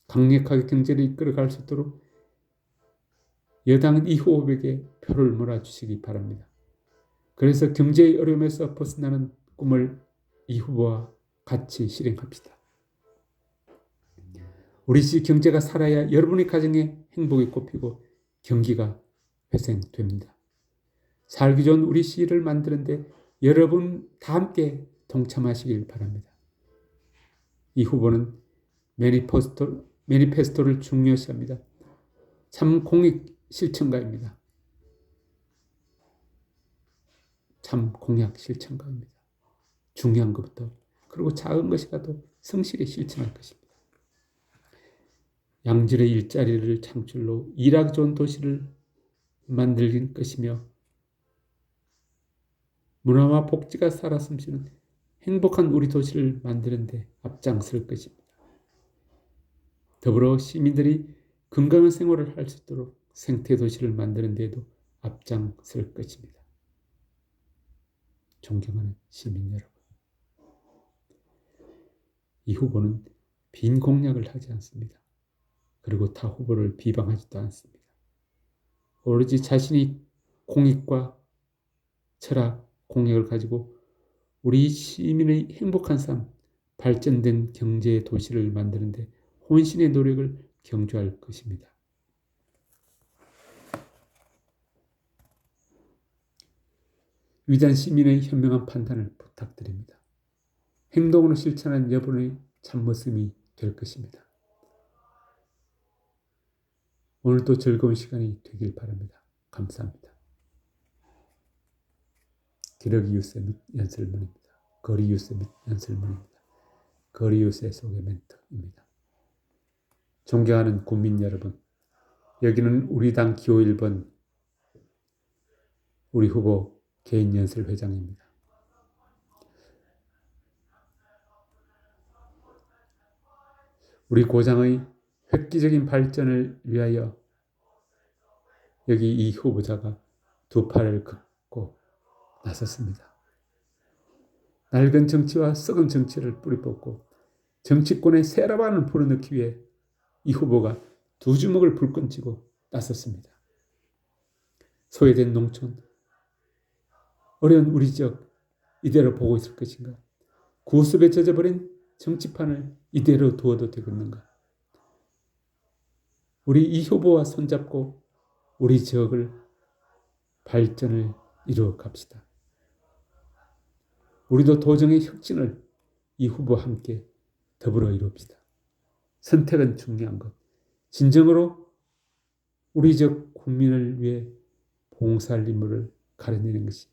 강력하게 경제를 이끌어갈 수 있도록 여당은 이 후보에게 표를 몰아주시기 바랍니다. 그래서 경제의 어려움에서 벗어나는 꿈을 이 후보와 같이 실행합시다. 우리 시 경제가 살아야 여러분의 가정에 행복이 꼽히고 경기가 회생됩니다. 살기 좋은 우리 시를 만드는데 여러분 다 함께 동참하시길 바랍니다. 이 후보는 매니페스토를 중요시합니다. 참 공익 실천가입니다. 참 공약 실천가입니다. 중요한 것부터 그리고 작은 것이라도 성실히 실천할 것입니다. 양질의 일자리를 창출로 일하기 좋은 도시를 만들 것이며 문화와 복지가 살아 숨쉬는 행복한 우리 도시를 만드는 데 앞장설 것입니다. 더불어 시민들이 건강한 생활을 할 수 있도록 생태도시를 만드는 데에도 앞장설 것입니다. 존경하는 시민 여러분, 이 후보는 빈 공약을 하지 않습니다. 그리고 타 후보를 비방하지도 않습니다. 오로지 자신이 공익과 철학, 공약을 가지고 우리 시민의 행복한 삶, 발전된 경제 도시를 만드는데 혼신의 노력을 경주할 것입니다. 위대한 시민의 현명한 판단을 부탁드립니다. 행동으로 실천한 여러분의 참모습이 될 것입니다. 오늘도 즐거운 시간이 되길 바랍니다. 감사합니다. 기러기 유세 및 연설문입니다. 거리 유세 및 연설문입니다. 거리 유세 속의 멘트입니다. 존경하는 국민 여러분, 여기는 우리 당 기호 1번 우리 후보 개인 연설 회장입니다. 우리 고장의 획기적인 발전을 위하여 여기 이 후보자가 두 팔을 긋고 나섰습니다. 낡은 정치와 썩은 정치를 뿌리 뽑고 정치권의 세라반을 불어넣기 위해 이 후보가 두 주먹을 불끈 쥐고 나섰습니다. 소외된 농촌, 어려운 우리 지역 이대로 보고 있을 것인가? 구습에 젖어버린 정치판을 이대로 두어도 되겠는가? 우리 이 후보와 손잡고 우리 지역을 발전을 이루어 갑시다. 우리도 도정의 혁신을 이 후보와 함께 더불어 이룹시다. 선택은 중요한 것. 진정으로 우리 지역 국민을 위해 봉사할 인물을 가려내는 것이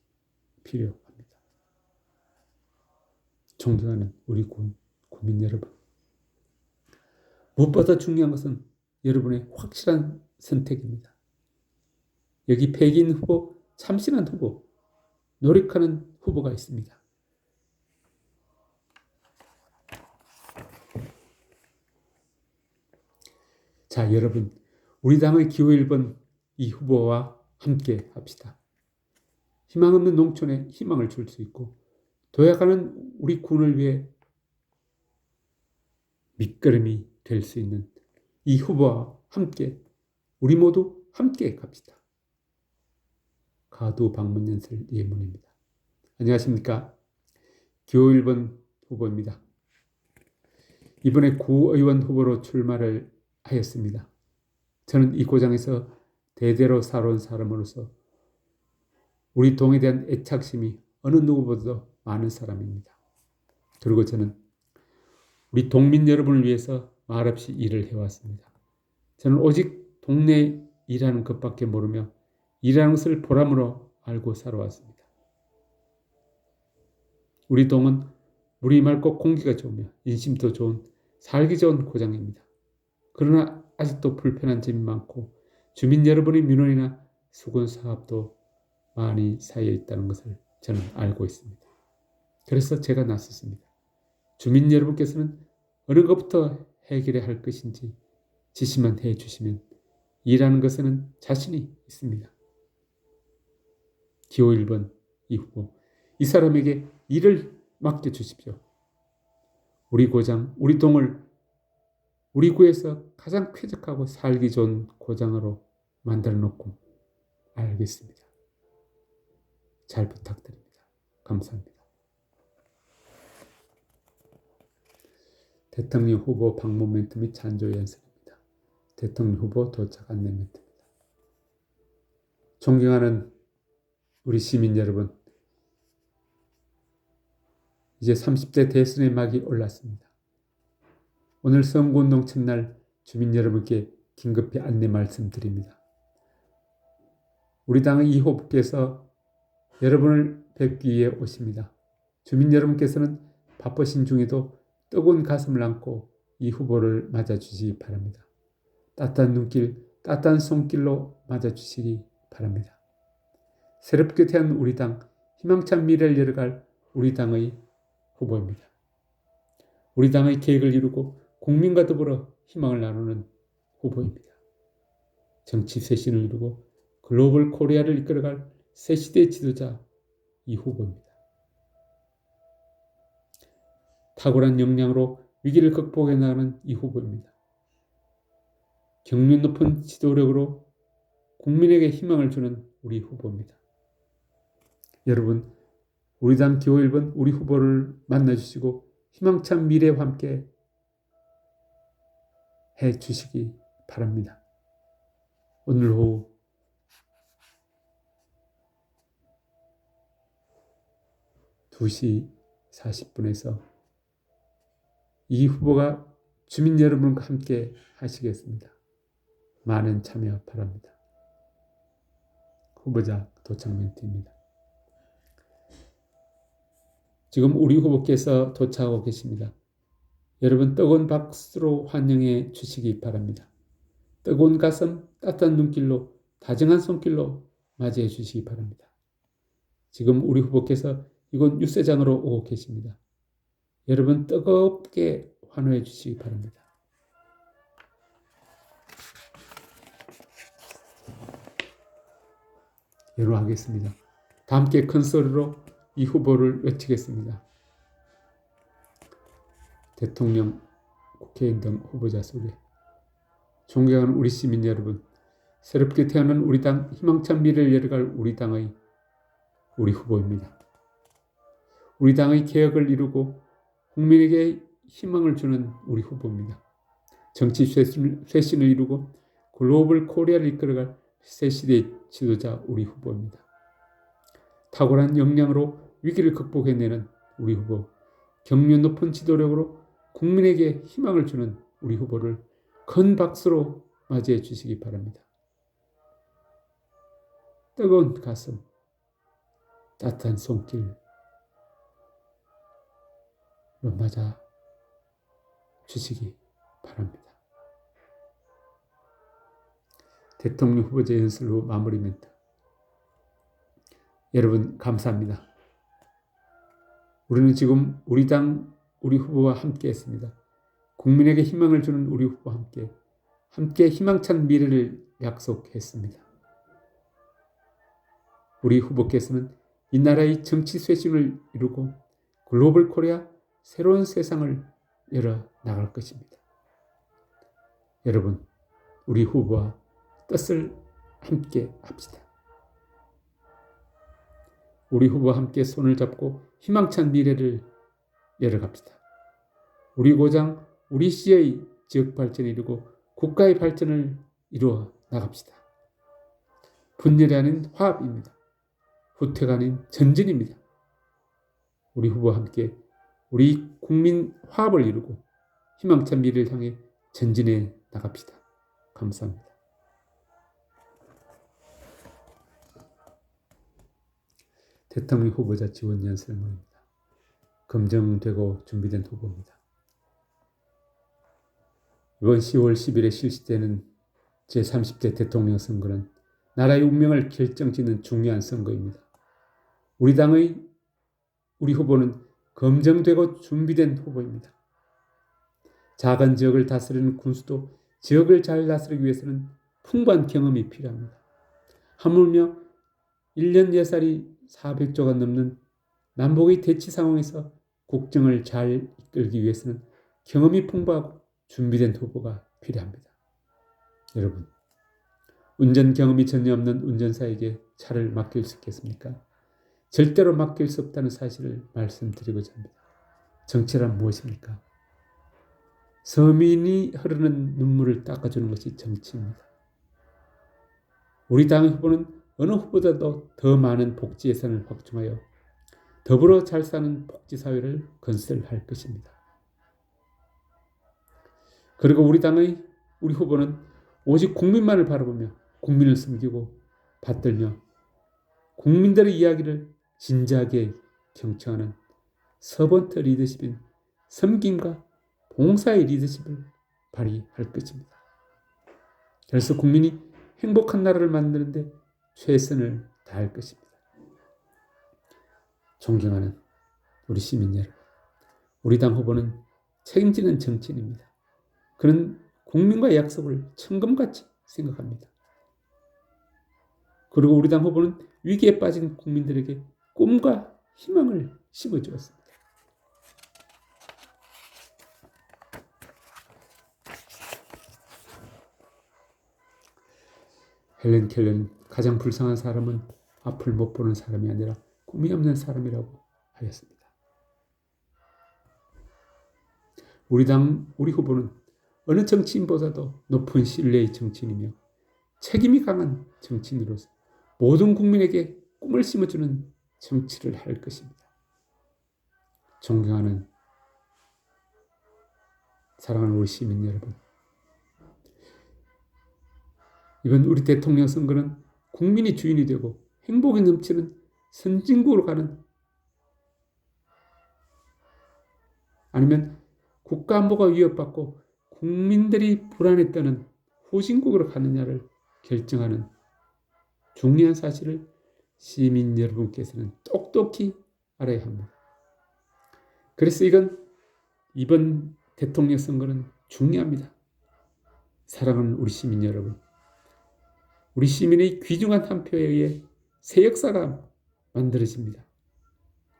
필요합니다. 존경하는 우리 국민 여러분, 무엇보다 중요한 것은 여러분의 확실한 선택입니다. 여기 백인 후보, 참신한 후보, 노력하는 후보가 있습니다. 자, 여러분, 우리 당의 기호 1번 이 후보와 함께 합시다. 희망 없는 농촌에 희망을 줄 수 있고 도약하는 우리 군을 위해 밑거름이 될 수 있는 이 후보와 함께 우리 모두 함께 갑시다. 가두 방문연설 예문입니다. 안녕하십니까? 기호 1번 후보입니다. 이번에 구의원 후보로 출마를 하였습니다. 저는 이 고장에서 대대로 살아온 사람으로서 우리 동에 대한 애착심이 어느 누구보다도 많은 사람입니다. 그리고 저는 우리 동민 여러분을 위해서 말없이 일을 해왔습니다. 저는 오직 동네에 일하는 것밖에 모르며 일하는 것을 보람으로 알고 살아왔습니다. 우리 동은 물이 맑고 공기가 좋으며 인심도 좋은 살기 좋은 고장입니다. 그러나 아직도 불편한 점이 많고 주민 여러분의 민원이나 수건 사업도 많이 쌓여 있다는 것을 저는 알고 있습니다. 그래서 제가 나섰습니다. 주민 여러분께서는 어느 것부터 해결해야 할 것인지 지시만 해주시면 일하는 것에는 자신이 있습니다. 기호 1번 이 후보, 이 사람에게 일을 맡겨주십시오. 우리 고장, 우리 동을 우리 구에서 가장 쾌적하고 살기 좋은 고장으로 만들어 놓고 알겠습니다. 잘 부탁드립니다. 감사합니다. 대통령 후보 방문 멘트 및 찬조 연설입니다. 대통령 후보 도착 안내 멘트입니다. 존경하는 우리 시민 여러분, 이제 30대 대선의 막이 올랐습니다. 오늘 선거운동 첫날 주민 여러분께 긴급히 안내 말씀드립니다. 우리 당의 이 후보께서 여러분을 뵙기 위해 오십니다. 주민 여러분께서는 바쁘신 중에도 뜨거운 가슴을 안고 이 후보를 맞아주시기 바랍니다. 따뜻한 눈길, 따뜻한 손길로 맞아주시기 바랍니다. 새롭게 태어난 우리 당, 희망찬 미래를 열어갈 우리 당의 후보입니다. 우리 당의 계획을 이루고 국민과 더불어 희망을 나누는 후보입니다. 정치 쇄신을 이루고 글로벌 코리아를 이끌어갈 새시대의 지도자 이 후보입니다. 탁월한 역량으로 위기를 극복해 나가는 이 후보입니다. 경륜 높은 지도력으로 국민에게 희망을 주는 우리 후보입니다. 여러분, 우리 당 기호 1번 우리 후보를 만나주시고 희망찬 미래와 함께 해주시기 바랍니다. 오늘 오후 2시 40분에서 이 후보가 주민 여러분과 함께 하시겠습니다. 많은 참여 바랍니다. 후보자 도착 멘트입니다. 지금 우리 후보께서 도착하고 계십니다. 여러분 뜨거운 박수로 환영해 주시기 바랍니다. 뜨거운 가슴, 따뜻한 눈길로, 다정한 손길로 맞이해 주시기 바랍니다. 지금 우리 후보께서 이곳 유세장으로 오고 계십니다. 여러분 뜨겁게 환호해 주시기 바랍니다. 연호하겠습니다. 다 함께 큰 소리로 이 후보를 외치겠습니다. 대통령, 국회의원 등 후보자 속에 존경하는 우리 시민 여러분, 새롭게 태어난 우리 당 희망찬 미래를 열어갈 우리 당의 우리 후보입니다. 우리 당의 개혁을 이루고 국민에게 희망을 주는 우리 후보입니다. 정치 쇄신을 이루고 글로벌 코리아를 이끌어갈 새시대의 지도자 우리 후보입니다. 탁월한 역량으로 위기를 극복해내는 우리 후보, 경륜 높은 지도력으로 국민에게 희망을 주는 우리 후보를 큰 박수로 맞이해 주시기 바랍니다. 뜨거운 가슴, 따뜻한 손길로 맞아 주시기 바랍니다. 대통령 후보자 연설로 마무리 멘트. 여러분 감사합니다. 우리는 지금 우리 당 우리 후보와 함께 했습니다. 국민에게 희망을 주는 우리 후보와 함께 희망찬 미래를 약속했습니다. 우리 후보께서는 이 나라의 정치 쇄신을 이루고 글로벌 코리아 새로운 세상을 열어 나갈 것입니다. 여러분, 우리 후보와 뜻을 함께 합시다. 우리 후보와 함께 손을 잡고 희망찬 미래를 열어갑시다. 우리 고장, 우리 시의 지역 발전을 이루고 국가의 발전을 이루어 나갑시다. 분열이 아닌 화합입니다. 후퇴가 아닌 전진입니다. 우리 후보와 함께 우리 국민 화합을 이루고 희망찬 미래를 향해 전진해 나갑시다. 감사합니다. 대통령 후보자 지원 연설문입니다. 검증되고 준비된 후보입니다. 이번 10월 10일에 실시되는 제30대 대통령 선거는 나라의 운명을 결정짓는 중요한 선거입니다. 우리 당의 우리 후보는 검증되고 준비된 후보입니다. 작은 지역을 다스리는 군수도 지역을 잘 다스리기 위해서는 풍부한 경험이 필요합니다. 하물며 1년 예산이 400조가 넘는 남북의 대치 상황에서 국정을 잘 이끌기 위해서는 경험이 풍부하고 준비된 후보가 필요합니다. 여러분, 운전 경험이 전혀 없는 운전사에게 차를 맡길 수 있겠습니까? 절대로 맡길 수 없다는 사실을 말씀드리고자 합니다. 정치란 무엇입니까? 서민이 흐르는 눈물을 닦아주는 것이 정치입니다. 우리 당 후보는 어느 후보보다도 더 많은 복지 예산을 확충하여 더불어 잘 사는 복지사회를 건설할 것입니다. 그리고 우리 후보는 오직 국민만을 바라보며 국민을 섬기고 받들며 국민들의 이야기를 진지하게 경청하는 서번트 리더십인 섬김과 봉사의 리더십을 발휘할 것입니다. 그래서 국민이 행복한 나라를 만드는데 최선을 다할 것입니다. 존경하는 우리 시민 여러분, 우리 당 후보는 책임지는 정치인입니다. 그는 국민과의 약속을 천금같이 생각합니다. 그리고 우리 당 후보는 위기에 빠진 국민들에게 꿈과 희망을 심어주었습니다. 헬렌 켈러는 가장 불쌍한 사람은 앞을 못 보는 사람이 아니라 꿈이 없는 사람이라고 하였습니다. 우리 후보는 어느 정치인보다도 높은 신뢰의 정치인이며 책임이 강한 정치인으로서 모든 국민에게 꿈을 심어주는 정치를 할 것입니다. 존경하는 사랑하는 우리 시민 여러분, 이번 우리 대통령 선거는 국민이 주인이 되고 행복이 넘치는 선진국으로 가는, 아니면 국가 안보가 위협받고 국민들이 불안에 떠는 후진국으로 가느냐를 결정하는 중요한 사실을 시민 여러분께서는 똑똑히 알아야 합니다. 그래서 이번 대통령 선거는 중요합니다. 사랑하는 우리 시민 여러분, 우리 시민의 귀중한 한 표에 의해 새 역사가 만들어집니다.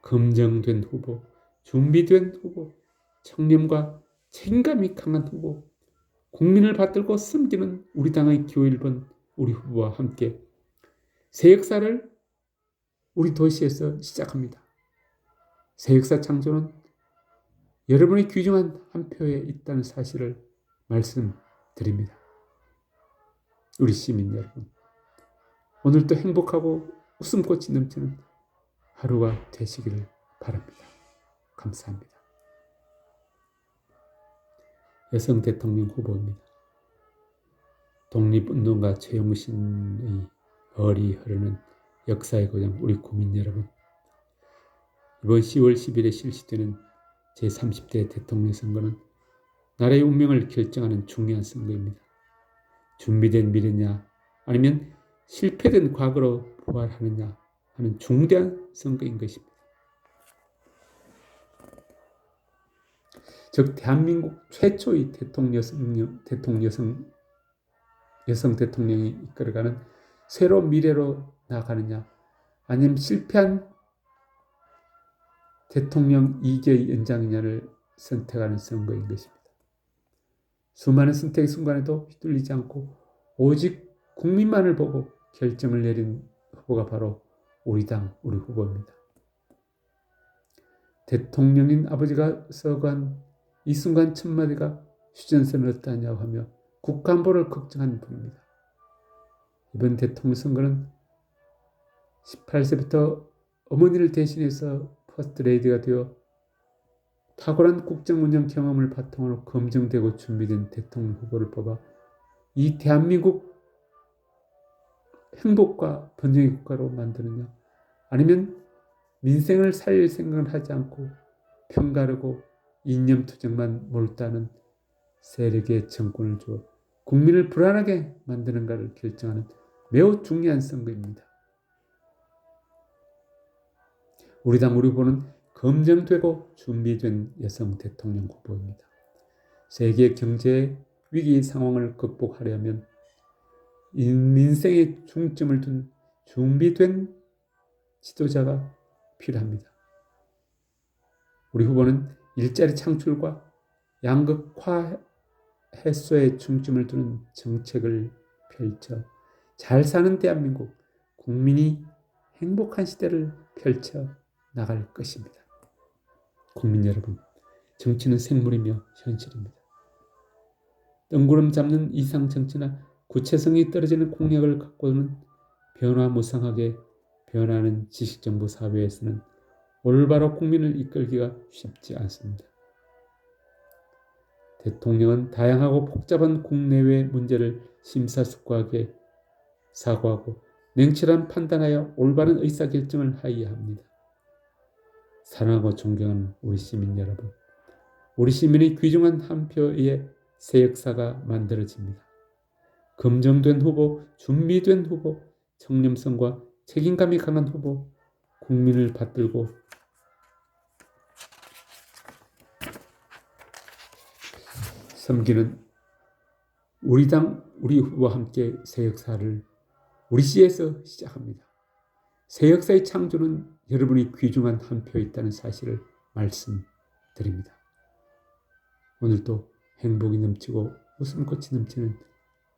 검증된 후보, 준비된 후보, 청렴과 책임감이 강한 후보, 국민을 받들고 섬기는 우리 당의 기호 1번 우리 후보와 함께 새 역사를 우리 도시에서 시작합니다. 새 역사 창조는 여러분의 귀중한 한 표에 있다는 사실을 말씀드립니다. 우리 시민 여러분, 오늘도 행복하고 웃음꽃이 넘치는 하루가 되시기를 바랍니다. 감사합니다. 여성 대통령 후보입니다. 독립운동가 최용신의 허리 흐르는 역사의 고장 우리 국민 여러분, 이번 10월 10일에 실시되는 제30대 대통령 선거는 나라의 운명을 결정하는 중요한 선거입니다. 준비된 미래냐 아니면 실패된 과거로 부활하느냐 하는 중대한 선거인 것입니다. 즉 대한민국 최초의 여성 대통령이 이끌어가는 새로운 미래로 나아가느냐 아니면 실패한 대통령 2기의 연장이냐를 선택하는 선거인 것입니다. 수많은 선택의 순간에도 휘둘리지 않고 오직 국민만을 보고 결정을 내린 후보가 바로 우리 당, 우리 후보입니다. 대통령인 아버지가 서거한 이 순간 첫마디가 휴전선을 어떠하냐고 하며 국가안보를 걱정하는 분입니다. 이번 대통령 선거는 18세부터 어머니를 대신해서 퍼스트레이디가 되어 탁월한 국정운영 경험을 바탕으로 검증되고 준비된 대통령 후보를 뽑아 이 대한민국 행복과 번영의 국가로 만드느냐 아니면 민생을 살릴 생각을 하지 않고 편가르고 이념투쟁만 몰두하는 세력의 정권을 주어 국민을 불안하게 만드는가를 결정하는 매우 중요한 선거입니다. 우리 당 우리 후보는 검증되고 준비된 여성 대통령 후보입니다. 세계 경제 위기 상황을 극복하려면 민생에 중점을 둔 준비된 지도자가 필요합니다. 우리 후보는 일자리 창출과 양극화 해소에 중점을 두는 정책을 펼쳐 잘 사는 대한민국, 국민이 행복한 시대를 펼쳐 나갈 것입니다. 국민 여러분, 정치는 생물이며 현실입니다. 뜬구름 잡는 이상 정치나 구체성이 떨어지는 공약을 갖고는 변화무쌍하게 변하는 지식정보 사회에서는 올바로 국민을 이끌기가 쉽지 않습니다. 대통령은 다양하고 복잡한 국내외 문제를 심사숙고하게 사고하고 냉철한 판단하여 올바른 의사결정을 하여야 합니다. 사랑하고 존경하는 우리 시민 여러분, 우리 시민의 귀중한 한 표의 새 역사가 만들어집니다. 검증된 후보, 준비된 후보, 청렴성과 책임감이 강한 후보, 국민을 받들고 섬기는 우리 당, 우리 후보와 함께 새 역사를 우리 시에서 시작합니다. 새 역사의 창조는 여러분이 귀중한 한 표 있다는 사실을 말씀드립니다. 오늘도 행복이 넘치고 웃음꽃이 넘치는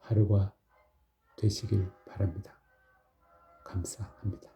하루가 되시길 바랍니다. 감사합니다.